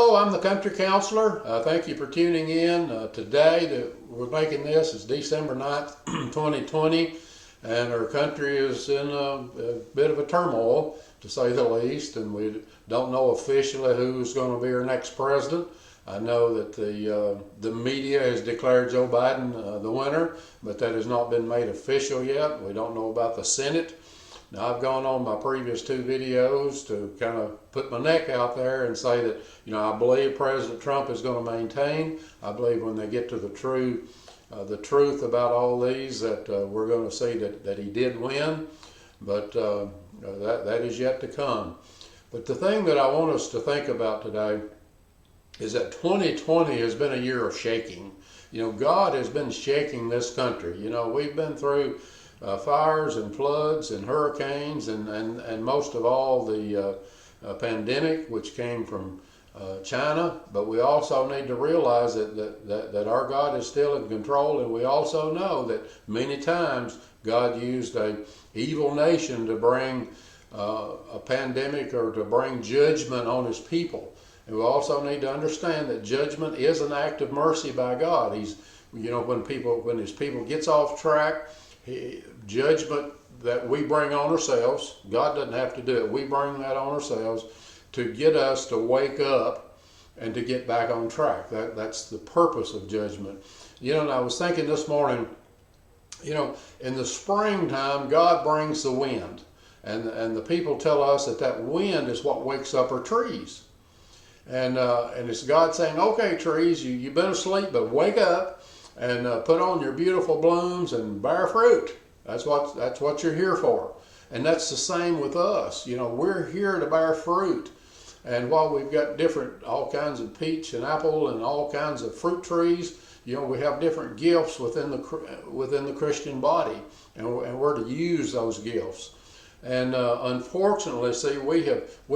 Hello, I'm the country counselor. Thank you for tuning in. Today that we're making this is December 9th, 2020, and our country is in a bit of a turmoil, to say the least, and we don't know officially who's going to be our next president. I know that the media has declared Joe Biden the winner, but that has not been made official yet. We don't know about the Senate. Now, I've gone on my previous two videos to kind of put my neck out there and say that, I believe President Trump is going to maintain. I believe when they get to the truth about all these, that we're going to see that he did win, but that is yet to come. But the thing that I want us to think about today is that 2020 has been a year of shaking. God has been shaking this country. We've been through fires and floods and hurricanes and most of all the pandemic, which came from China. But we also need to realize that our God is still in control, and we also know that many times God used an evil nation to bring a pandemic or to bring judgment on his people. And we also need to understand that judgment is an act of mercy by God. When his people gets off track, judgment that we bring on ourselves, God doesn't have to do it. We bring that on ourselves to get us to wake up and to get back on track. That's the purpose of judgment. And I was thinking this morning, in the springtime, God brings the wind. And the people tell us that wind is what wakes up our trees. And it's God saying, okay, trees, you've been asleep, but wake up and put on your beautiful blooms and bear fruit. That's what you're here for. And that's the same with us. We're here to bear fruit. And while we've got all kinds of peach and apple and all kinds of fruit trees, we have different gifts within the Christian body, and we're to use those gifts. And unfortunately, see, we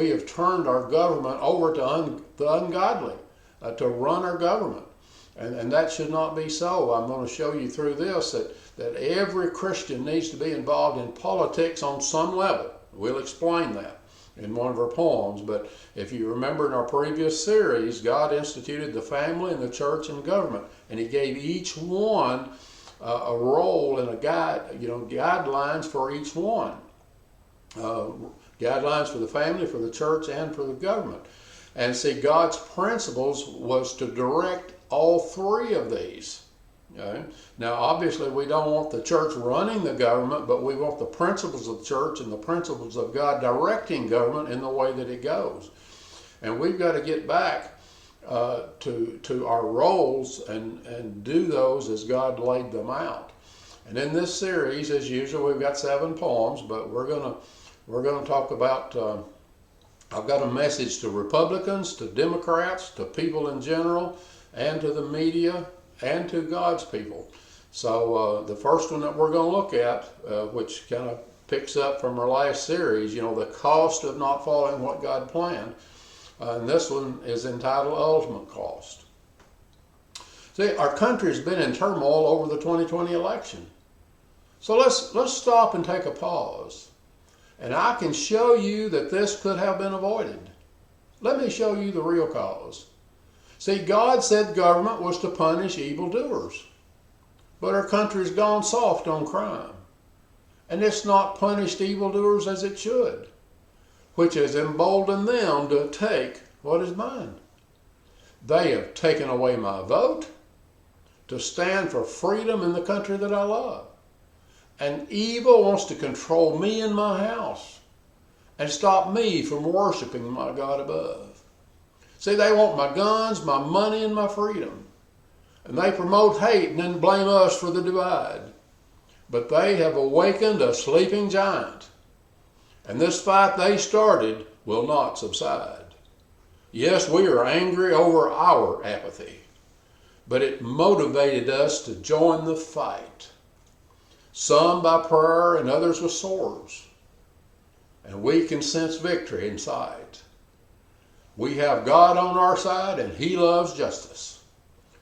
have turned our government over to the ungodly to run our government. And that should not be so. I'm going to show you through this that every Christian needs to be involved in politics on some level. We'll explain that in one of our poems. But if you remember in our previous series, God instituted the family and the church and government. And he gave each one a role and a guidelines for each one. Guidelines for the family, for the church, and for the government. And see, God's principles was to direct all three of these. Okay? Now, obviously, we don't want the church running the government, but we want the principles of the church and the principles of God directing government in the way that it goes. And we've got to get back to our roles and do those as God laid them out. And in this series, as usual, we've got 7 poems, but we're going to talk about. I've got a message to Republicans, to Democrats, to people in general, and to the media, and to God's people. So the first one that we're going to look at, which kind of picks up from our last series, the cost of not following what God planned. And this one is entitled Ultimate Cost. See, our country's been in turmoil over the 2020 election. So let's stop and take a pause. And I can show you that this could have been avoided. Let me show you the real cause. See, God said government was to punish evildoers. But our country's gone soft on crime. And it's not punished evildoers as it should, which has emboldened them to take what is mine. They have taken away my vote to stand for freedom in the country that I love. And evil wants to control me and my house and stop me from worshiping my God above. See, they want my guns, my money, and my freedom. And they promote hate and then blame us for the divide. But they have awakened a sleeping giant. And this fight they started will not subside. Yes, we are angry over our apathy, but it motivated us to join the fight. Some by prayer and others with swords. And we can sense victory in sight. We have God on our side and he loves justice.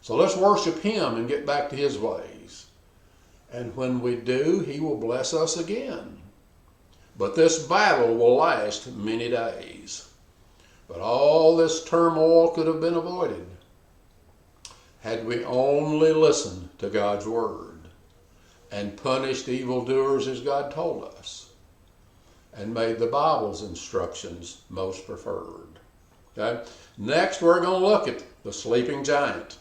So let's worship him and get back to his ways. And when we do, he will bless us again. But this battle will last many days. But all all this turmoil could have been avoided had we only listened to God's word and punished evildoers as God told us and made the Bible's instructions most preferred. Okay? Next, we're going to look at the sleeping giant.